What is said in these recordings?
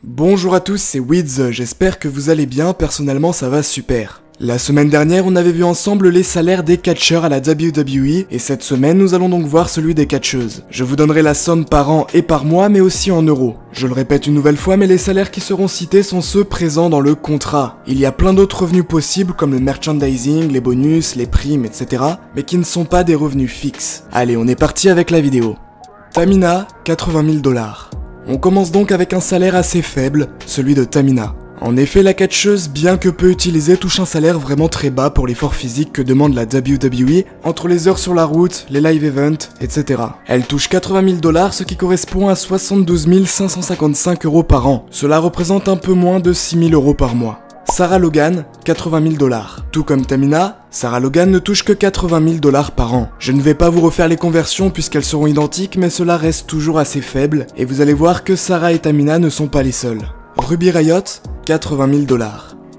Bonjour à tous, c'est Wiz, j'espère que vous allez bien, personnellement ça va super. La semaine dernière, on avait vu ensemble les salaires des catcheurs à la WWE, et cette semaine, nous allons donc voir celui des catcheuses. Je vous donnerai la somme par an et par mois, mais aussi en euros. Je le répète une nouvelle fois, mais les salaires qui seront cités sont ceux présents dans le contrat. Il y a plein d'autres revenus possibles, comme le merchandising, les bonus, les primes, etc., mais qui ne sont pas des revenus fixes. Allez, on est parti avec la vidéo. Tamina, 80 000 $. On commence donc avec un salaire assez faible, celui de Tamina. En effet, la catcheuse, bien que peu utilisée, touche un salaire vraiment très bas pour l'effort physique que demande la WWE entre les heures sur la route, les live events, etc. Elle touche 80 000 $, ce qui correspond à 72 555 € par an. Cela représente un peu moins de 6 000 € par mois. Sarah Logan, 80 000 $. Tout comme Tamina, Sarah Logan ne touche que 80 000 $ par an. Je ne vais pas vous refaire les conversions puisqu'elles seront identiques, mais cela reste toujours assez faible, et vous allez voir que Sarah et Tamina ne sont pas les seules. Ruby Riott, 80 000 $.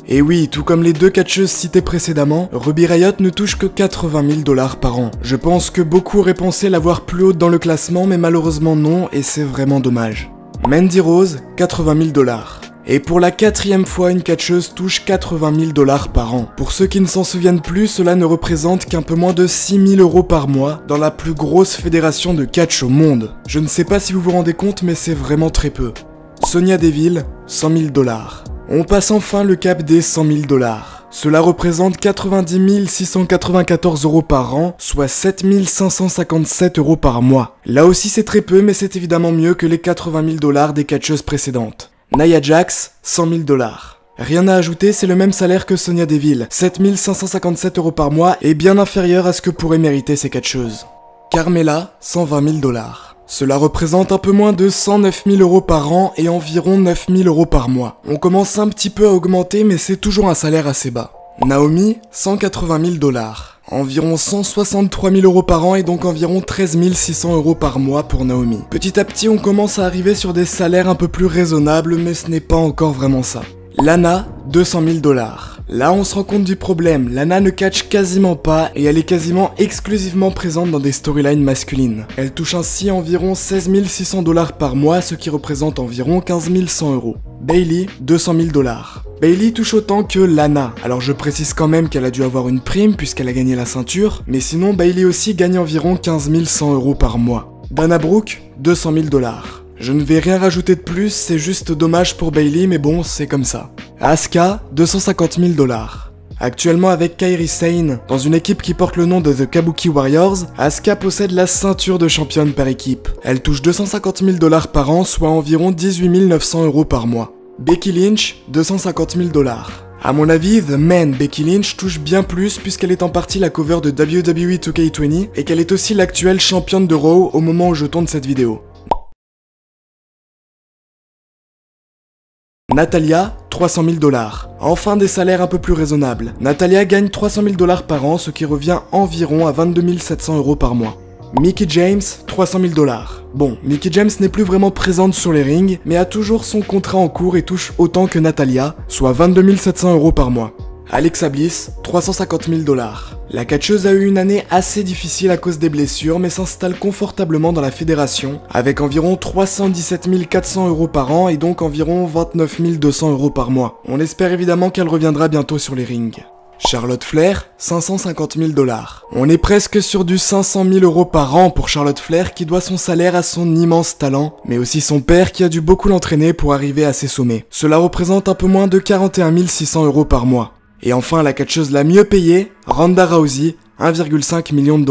Et oui, tout comme les deux catcheuses citées précédemment, Ruby Riott ne touche que 80 000 $ par an. Je pense que beaucoup auraient pensé la voir plus haute dans le classement, mais malheureusement non, et c'est vraiment dommage. Mandy Rose, 80 000 $. Et pour la 4e fois, une catcheuse touche 80 000 $ par an. Pour ceux qui ne s'en souviennent plus, cela ne représente qu'un peu moins de 6 000 € par mois dans la plus grosse fédération de catch au monde. Je ne sais pas si vous vous rendez compte, mais c'est vraiment très peu. Sonya Deville, 100 000 $. On passe enfin le cap des 100 000 $. Cela représente 90 694 € par an, soit 7 557 € par mois. Là aussi c'est très peu, mais c'est évidemment mieux que les 80 000 $ des catcheuses précédentes. Nia Jax, 100 000 $. Rien à ajouter, c'est le même salaire que Sonya Deville, 7 557 € par mois et bien inférieur à ce que pourraient mériter ces catcheuses. Carmella, 120 000 $. Cela représente un peu moins de 109 000 € par an et environ 9 000 € par mois. On commence un petit peu à augmenter, mais c'est toujours un salaire assez bas. Naomi, 180 000 $. Environ 163 000 € par an et donc environ 13 600 € par mois pour Naomi. Petit à petit, on commence à arriver sur des salaires un peu plus raisonnables, mais ce n'est pas encore vraiment ça. Lana, 200 000 $. Là, on se rend compte du problème. Lana ne catch quasiment pas et elle est quasiment exclusivement présente dans des storylines masculines. Elle touche ainsi environ 16 600 $ par mois, ce qui représente environ 15 100 €. Bayley, 200 000 $. Bayley touche autant que Lana. Alors je précise quand même qu'elle a dû avoir une prime puisqu'elle a gagné la ceinture, mais sinon Bayley aussi gagne environ 15 100 € par mois. Dana Brooke, 200 000 $. Je ne vais rien rajouter de plus, c'est juste dommage pour Bayley, mais bon, c'est comme ça. Asuka, 250 000 $. Actuellement avec Kairi Sane, dans une équipe qui porte le nom de The Kabuki Warriors, Asuka possède la ceinture de championne par équipe. Elle touche 250 000 $ par an, soit environ 18 900 € par mois. Becky Lynch, 250 000 $. À mon avis, The Man Becky Lynch touche bien plus puisqu'elle est en partie la cover de WWE 2K20 et qu'elle est aussi l'actuelle championne de Raw au moment où je tourne cette vidéo. Natalya, 300 000 $. Enfin des salaires un peu plus raisonnables. Natalya gagne 300 000 $ par an, ce qui revient environ à 22 700 € par mois. Mickie James, 300 000 $. Bon, Mickie James n'est plus vraiment présente sur les rings, mais a toujours son contrat en cours et touche autant que Natalya, soit 22 700 € par mois. Alexa Bliss, 350 000 $. La catcheuse a eu une année assez difficile à cause des blessures, mais s'installe confortablement dans la fédération, avec environ 317 400 € par an et donc environ 29 200 € par mois. On espère évidemment qu'elle reviendra bientôt sur les rings. Charlotte Flair, 550 000 $. On est presque sur du 500 000 € par an pour Charlotte Flair qui doit son salaire à son immense talent, mais aussi son père qui a dû beaucoup l'entraîner pour arriver à ses sommets. Cela représente un peu moins de 41 600 € par mois. Et enfin la catcheuse la mieux payée, Ronda Rousey, 1,5 million $.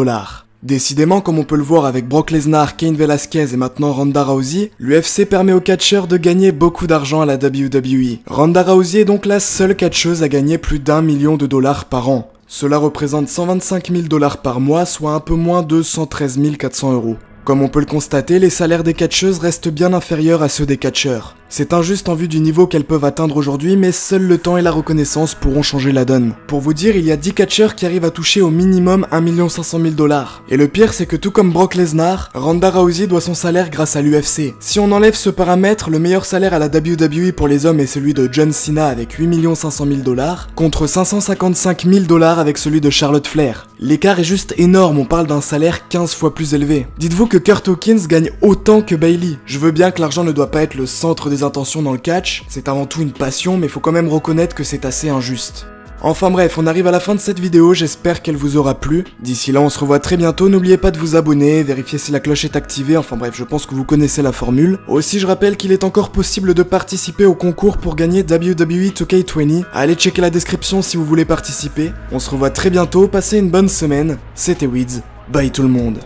Décidément, comme on peut le voir avec Brock Lesnar, Cain Velasquez et maintenant Ronda Rousey, l'UFC permet aux catcheurs de gagner beaucoup d'argent à la WWE. Ronda Rousey est donc la seule catcheuse à gagner plus d'1 million $ par an. Cela représente 125 000 $ par mois, soit un peu moins de 113 400 €. Comme on peut le constater, les salaires des catcheuses restent bien inférieurs à ceux des catcheurs. C'est injuste en vue du niveau qu'elles peuvent atteindre aujourd'hui, mais seul le temps et la reconnaissance pourront changer la donne. Pour vous dire, il y a 10 catcheurs qui arrivent à toucher au minimum 1 500 000 $. Et le pire, c'est que tout comme Brock Lesnar, Ronda Rousey doit son salaire grâce à l'UFC. Si on enlève ce paramètre, le meilleur salaire à la WWE pour les hommes est celui de John Cena avec 8 500 000 $, contre 555 000 $ avec celui de Charlotte Flair. L'écart est juste énorme, on parle d'un salaire 15 fois plus élevé. Dites-vous que Kurt Hawkins gagne autant que Bayley. Je veux bien que l'argent ne doit pas être le centre des mauvaises intentions dans le catch, c'est avant tout une passion, mais faut quand même reconnaître que c'est assez injuste. Enfin bref, on arrive à la fin de cette vidéo, j'espère qu'elle vous aura plu. D'ici là, on se revoit très bientôt, n'oubliez pas de vous abonner, vérifier si la cloche est activée, enfin bref, je pense que vous connaissez la formule. Aussi, je rappelle qu'il est encore possible de participer au concours pour gagner WWE 2K20. Allez checker la description si vous voulez participer. On se revoit très bientôt, passez une bonne semaine. C'était Weeds, bye tout le monde.